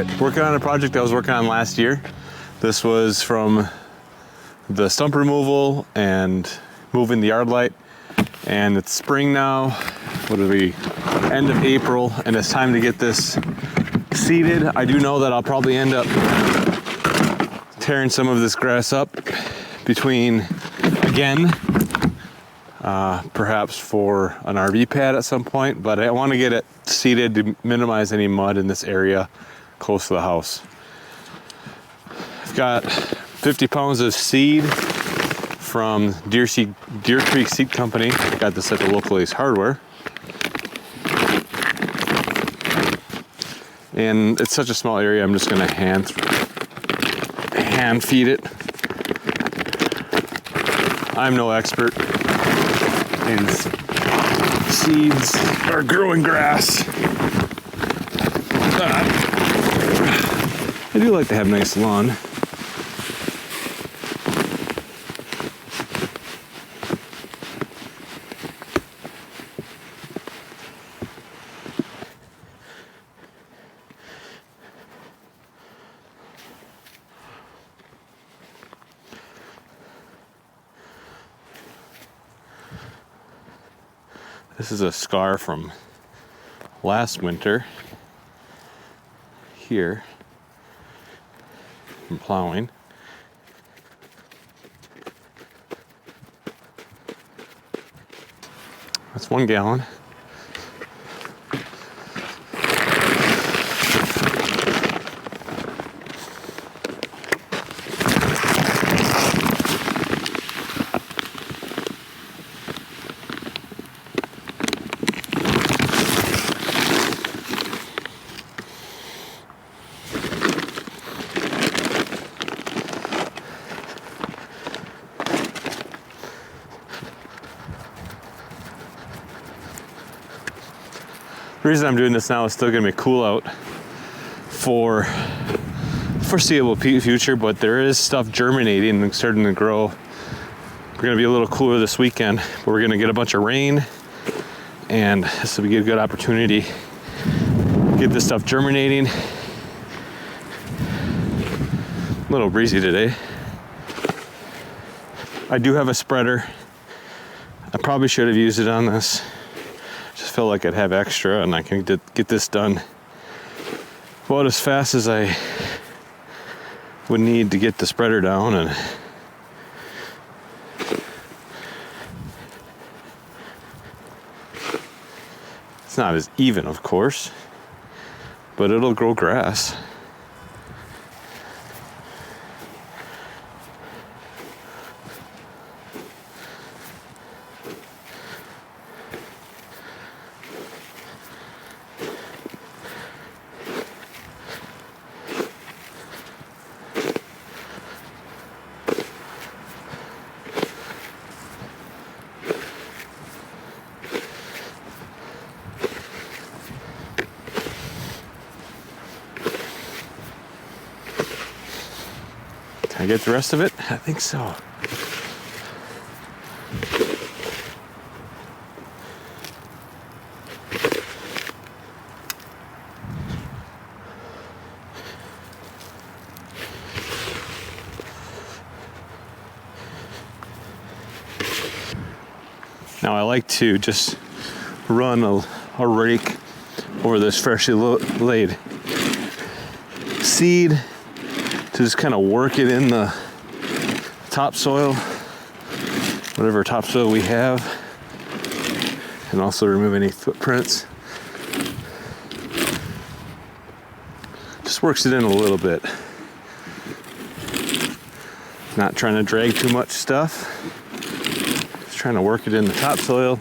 right, working on a project I was working on last year. This was from the stump removal and moving the yard light. And it's spring now, what are we, end of April, and it's time to get this seeded. I do know that I'll probably end up tearing some of this grass up between, again, perhaps for an RV pad at some point, but I want to get it seeded to minimize any mud in this area close to the house. I've got 50 pounds of seed from Deer Creek Seed Company. Got this at the local Ace Hardware. And it's such a small area, I'm just gonna hand feed it. I'm no expert in seeds or growing grass. I do like to have nice lawn. This is a scar from last winter here from plowing. That's 1 gallon. The reason I'm doing this now is still gonna be cool out for foreseeable future, but there is stuff germinating and starting to grow. We're gonna be a little cooler this weekend, but we're gonna get a bunch of rain, and this will be a good opportunity to get this stuff germinating. A little breezy today. I do have a spreader. I probably should have used it on this. Just feel like I'd have extra and I can get this done about as fast as I would need to get the spreader down. And it's not as even, of course, but it'll grow grass. Can I get the rest of it? I think so. Now I like to just run a rake over this freshly laid seed to just kind of work it in the topsoil, whatever topsoil we have, and also remove any footprints. Just works it in a little bit. Not trying to drag too much stuff. Just trying to work it in the topsoil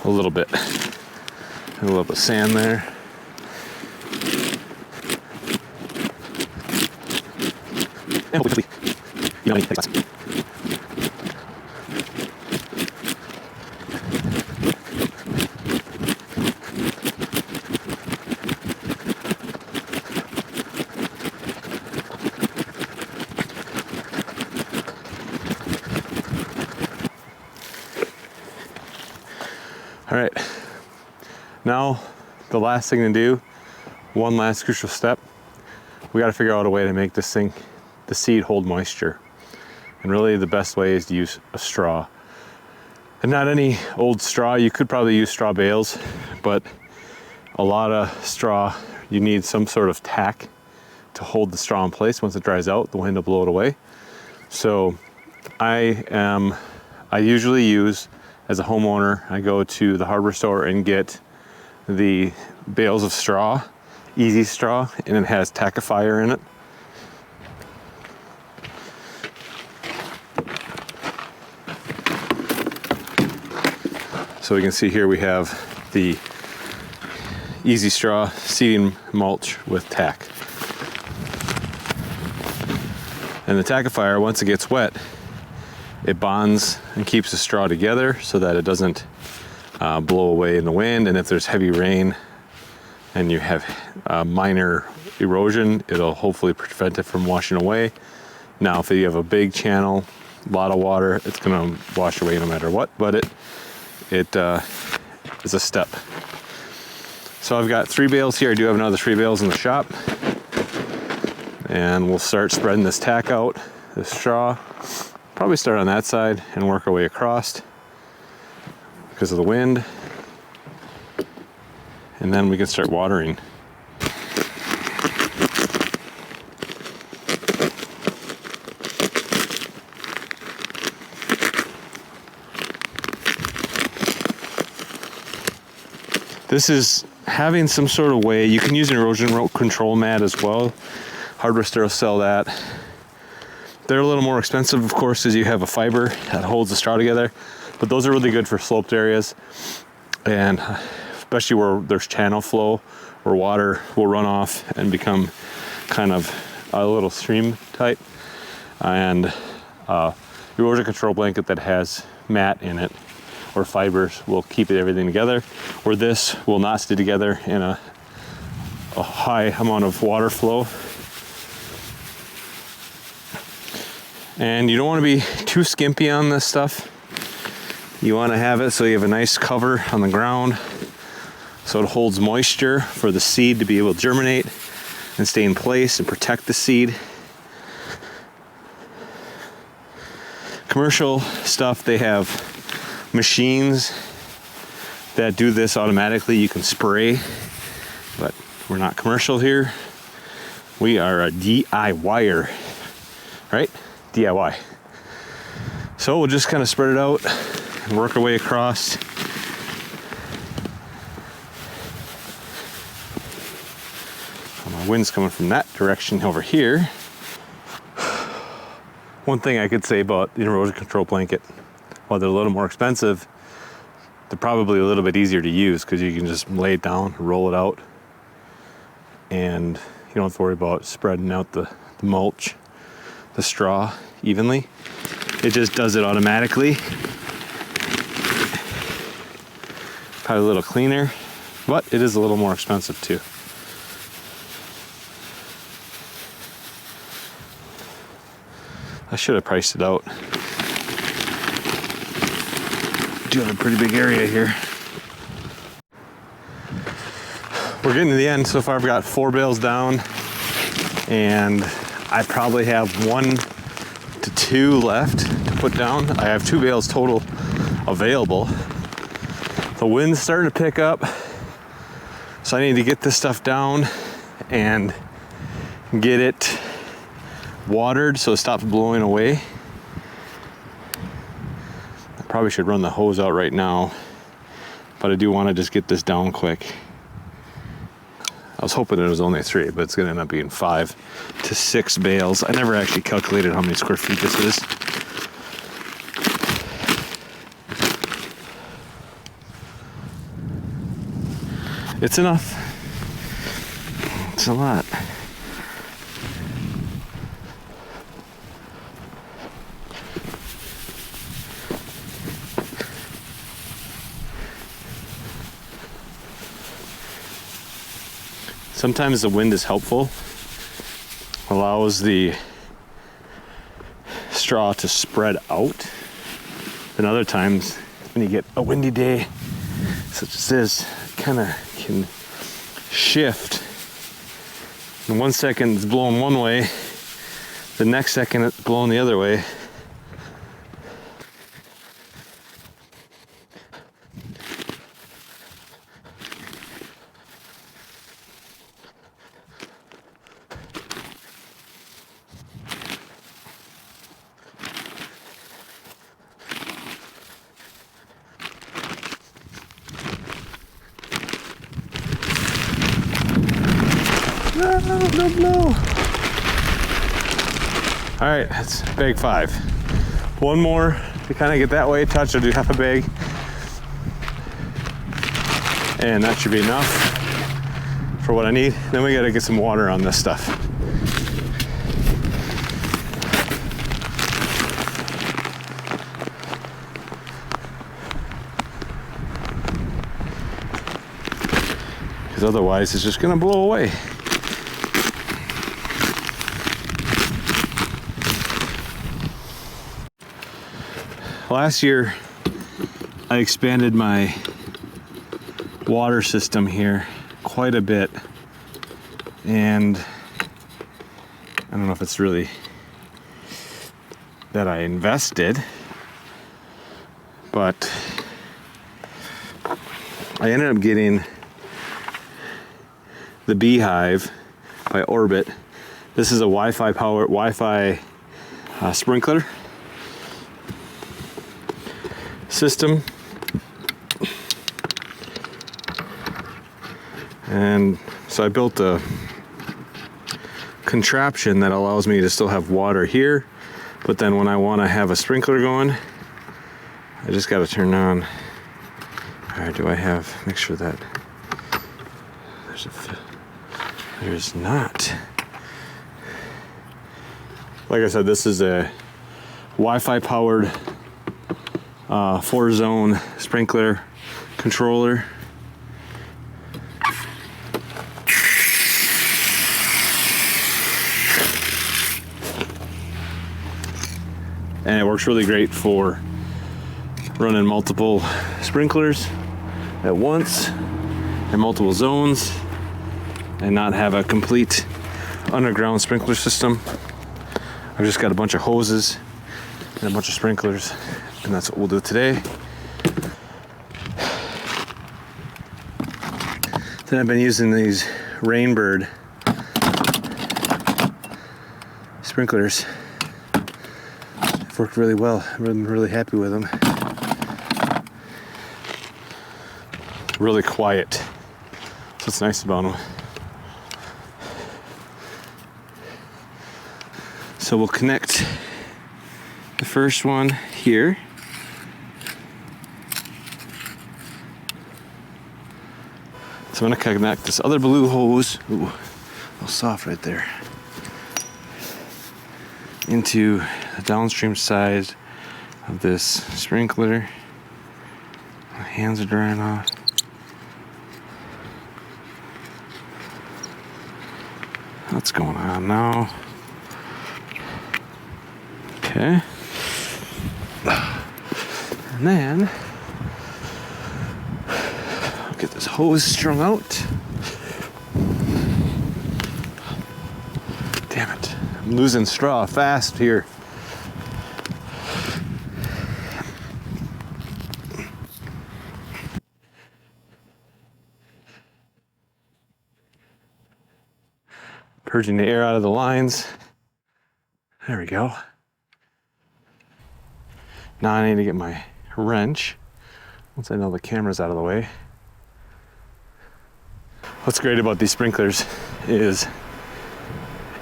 a little bit. A little bit of sand there. And hopefully, you know, any takes less. All right, now the last thing to do one last crucial step. We got to figure out a way to make this thing, the seed, hold moisture. And really the best way is to use a straw. And not any old straw. You could probably use straw bales, but a lot of straw, you need some sort of tack to hold the straw in place. Once it dries out, the wind will blow it away. So I usually use, as a homeowner, I go to the hardware store and get the bales of straw, easy straw, and it has tackifier in it. So we can see here we have the easy straw seeding mulch with tack. And the tackifier, once it gets wet, it bonds and keeps the straw together so that it doesn't blow away in the wind. And if there's heavy rain and you have minor erosion, it'll hopefully prevent it from washing away. Now, if you have a big channel, a lot of water, it's gonna wash away no matter what, but it is a step. So I've got 3 bales here. I do have another 3 bales in the shop. And we'll start spreading this tack out, this straw. Probably start on that side and work our way across because of the wind. And then we can start watering. This is having some sort of way. You can use an erosion control mat as well. Hardware stores sell that. They're a little more expensive, of course, as you have a fiber that holds the straw together, but those are really good for sloped areas, and especially where there's channel flow, where water will run off and become kind of a little stream type. And erosion control blanket that has mat in it or fibers will keep everything together, where this will not stay together in a high amount of water flow. And you don't want to be too skimpy on this stuff. You want to have it so you have a nice cover on the ground so it holds moisture for the seed to be able to germinate and stay in place and protect the seed. Commercial stuff, they have machines that do this automatically. You can spray, but we're not commercial here. We are a DIYer, right? DIY. So we'll just kind of spread it out and work our way across. My wind's coming from that direction over here. One thing I could say about the erosion control blanket, while they're a little more expensive, they're probably a little bit easier to use because you can just lay it down, roll it out, and you don't have to worry about spreading out the mulch, the straw evenly. It just does it automatically. Probably a little cleaner, but it is a little more expensive too. I should have priced it out. Do have a pretty big area here. We're getting to the end. So far I've got 4 bales down, and I probably have 1 to 2 left to put down. I have 2 bales total available. The wind's starting to pick up, so I need to get this stuff down and get it watered so it stops blowing away. I probably should run the hose out right now, but I do want to just get this down quick. I was hoping it was only 3, but it's going to end up being 5 to 6 bales. I never actually calculated how many square feet this is. It's enough. It's a lot. Sometimes the wind is helpful, allows the straw to spread out. And other times, when you get a windy day, such as this, it kind of can shift And 1 second it's blowing one way, the next second it's blowing the other way. No. All right, that's bag 5. One more to kind of get that way touch. I'll do half a bag. And that should be enough for what I need. Then we gotta get some water on this stuff. Because otherwise it's just gonna blow away. Last year, I expanded my water system here quite a bit, and I don't know if it's really that I invested, but I ended up getting the Beehive by Orbit. This is a Wi-Fi sprinkler system, and so I built a contraption that allows me to still have water here, but then when I want to have a sprinkler going, I just got to turn on. All right, do I have, make sure that there's not. Like I said, this is a Wi-Fi powered 4-zone sprinkler controller. And it works really great for running multiple sprinklers at once in multiple zones and not have a complete underground sprinkler system. I've just got a bunch of hoses and a bunch of sprinklers, and that's what we'll do today. Then I've been using these Rainbird sprinklers. They've worked really well. I'm really happy with them. Really quiet. That's what's nice about them. So we'll connect the first one here. So I'm gonna connect this other blue hose, ooh, a little soft right there, into the downstream side of this sprinkler. My hands are drying off. What's going on now? Okay. And then I'll get this hose strung out. Damn it. I'm losing straw fast here. Purging the air out of the lines. There we go. Now I need to get my wrench once I know the camera's out of the way. What's great about these sprinklers is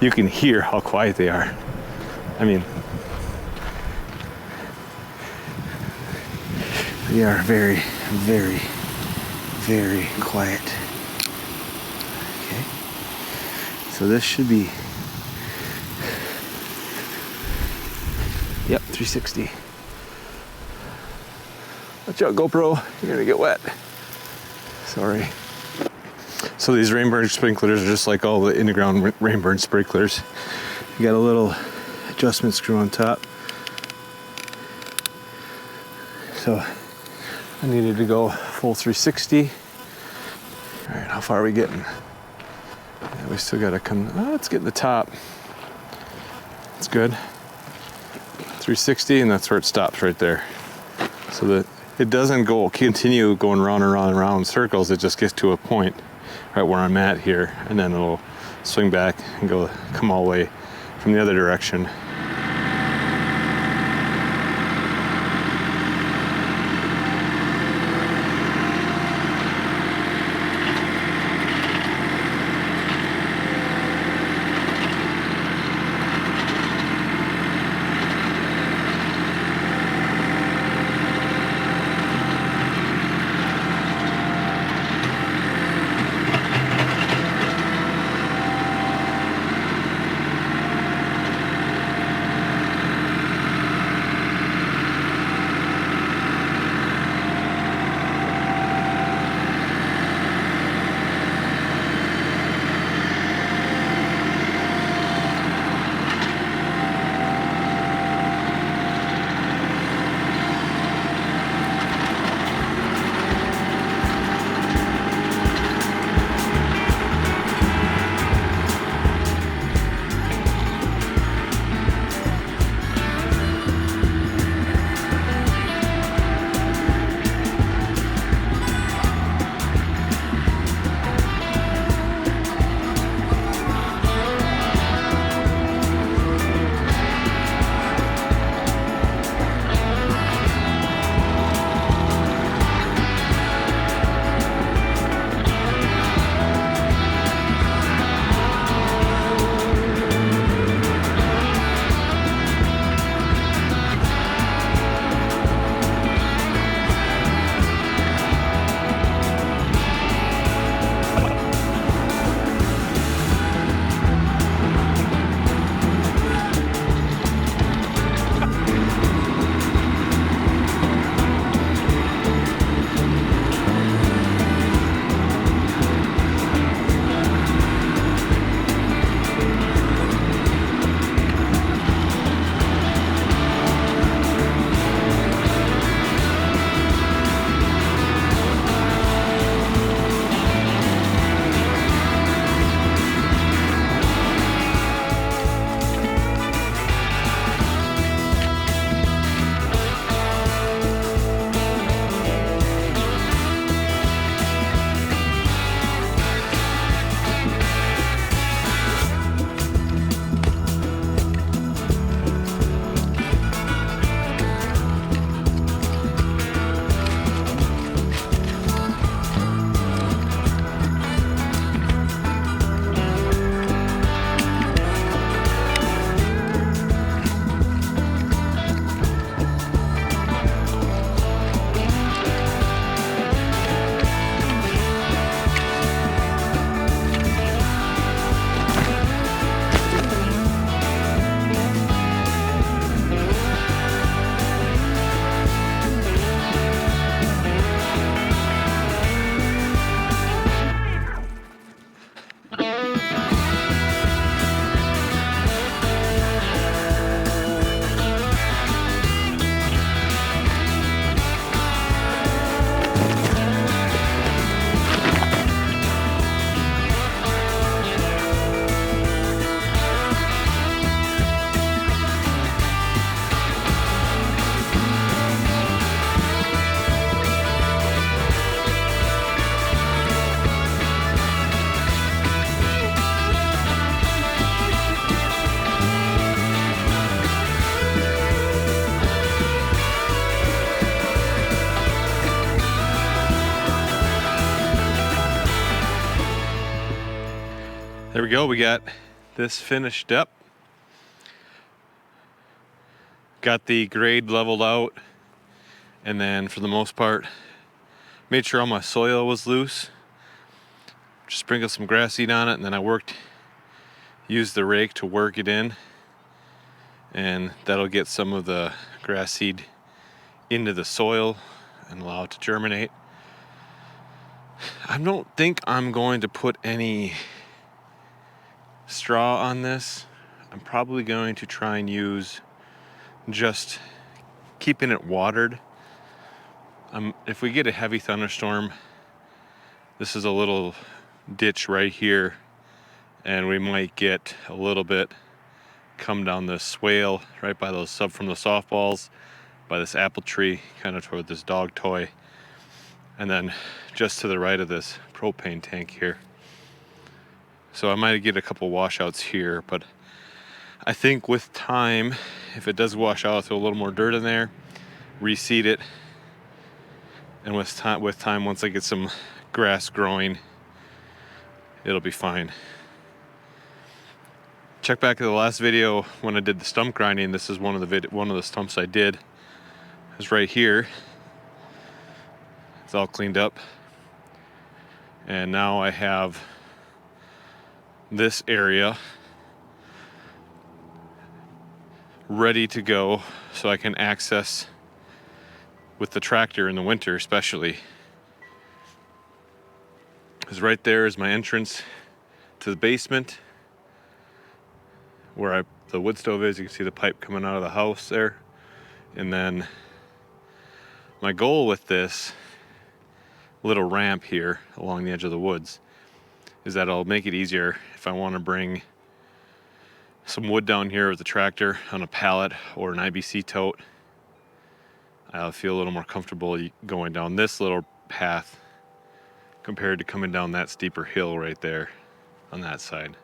you can hear how quiet they are. I mean, they are very, very, very quiet. Okay, so this should be, yep, 360. Watch out, GoPro, you're gonna get wet. Sorry. So these Rainbird sprinklers are just like all the underground Rainbird sprinklers. You got a little adjustment screw on top. So I needed to go full 360. All right, how far are we getting? Yeah, we still gotta come, let's get the top. It's good. 360, and that's where it stops right there. So that it doesn't continue going round and round and round in circles. It just gets to a point right where I'm at here, and then it'll swing back and come all the way from the other direction. There we go, we got this finished up. Got the grade leveled out, and then for the most part, made sure all my soil was loose. Just sprinkled some grass seed on it, and then I used the rake to work it in, and that'll get some of the grass seed into the soil and allow it to germinate. I don't think I'm going to put any straw on this. I'm probably going to try and use just keeping it watered. If we get a heavy thunderstorm, this is a little ditch right here, and we might get a little bit come down this swale right by those from the softballs, by this apple tree, kind of toward this dog toy, and then just to the right of this propane tank here. So I might get a couple washouts here, but I think with time, if it does wash out, I'll throw a little more dirt in there, reseed it, and with time, once I get some grass growing, it'll be fine. Check back to the last video when I did the stump grinding. This is one of the stumps I did. It was right here. It's all cleaned up, and now I have this area ready to go so I can access with the tractor in the winter, especially. Because right there is my entrance to the basement where the wood stove is. You can see the pipe coming out of the house there. And then my goal with this little ramp here along the edge of the woods is that I'll make it easier if I want to bring some wood down here with the tractor on a pallet or an IBC tote. I'll feel a little more comfortable going down this little path compared to coming down that steeper hill right there on that side.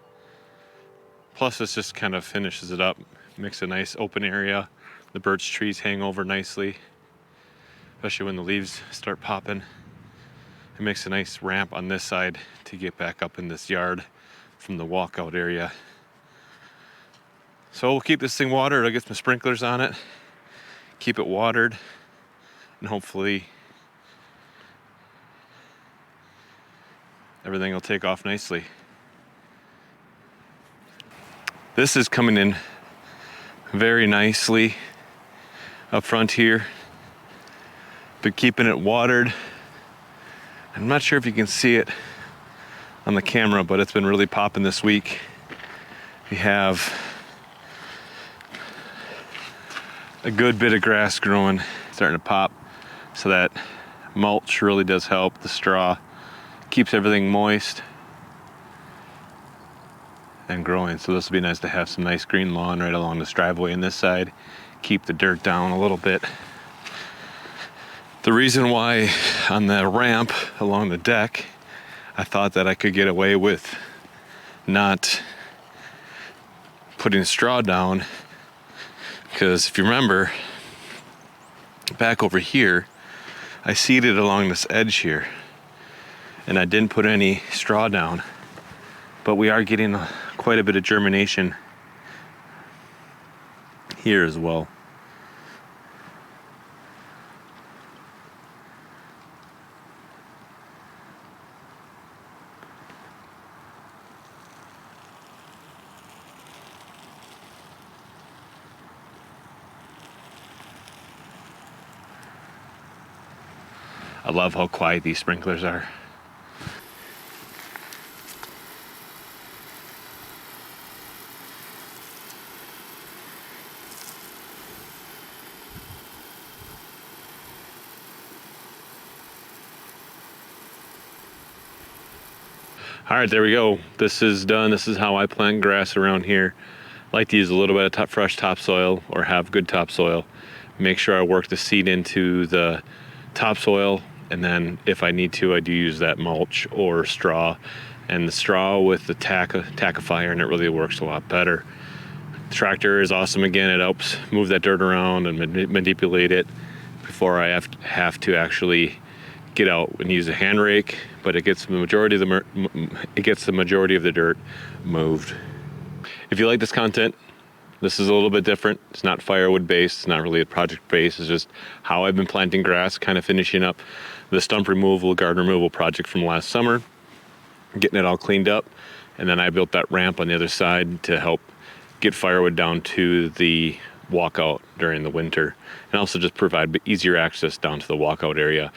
Plus, this just kind of finishes it up, makes a nice open area. The birch trees hang over nicely, especially when the leaves start popping. It makes a nice ramp on this side to get back up in this yard from the walkout area. So we'll keep this thing watered. I'll get some sprinklers on it, keep it watered, and hopefully everything will take off nicely. This is coming in very nicely up front here, but keeping it watered. I'm not sure if you can see it on the camera, but it's been really popping this week. We have a good bit of grass growing, starting to pop, so that mulch really does help. The straw keeps everything moist and growing, so this will be nice to have some nice green lawn right along this driveway on this side, keep the dirt down a little bit. The reason why on the ramp along the deck, I thought that I could get away with not putting straw down, because if you remember, back over here, I seeded along this edge here, and I didn't put any straw down, but we are getting quite a bit of germination here as well. I love how quiet these sprinklers are. All right, there we go. This is done. This is how I plant grass around here. I like to use a little bit of fresh topsoil, or have good topsoil. Make sure I work the seed into the topsoil, and then if I need to, I do use that mulch or straw. And the straw with the tackifier, and it really works a lot better. The tractor is awesome again. It helps move that dirt around and manipulate it before I have to actually get out and use a hand rake, but it gets the majority of the dirt moved. If you like this content, this is a little bit different. It's not firewood based. It's not really a project based. It's just how I've been planting grass, kind of finishing up the stump removal, garden removal project from last summer, getting it all cleaned up. And then I built that ramp on the other side to help get firewood down to the walkout during the winter, and also just provide easier access down to the walkout area.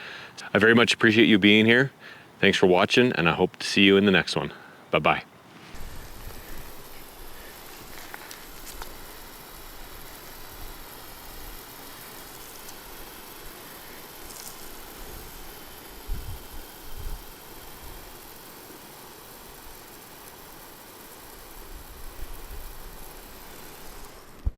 I very much appreciate you being here. Thanks for watching, and I hope to see you in the next one. Bye-bye.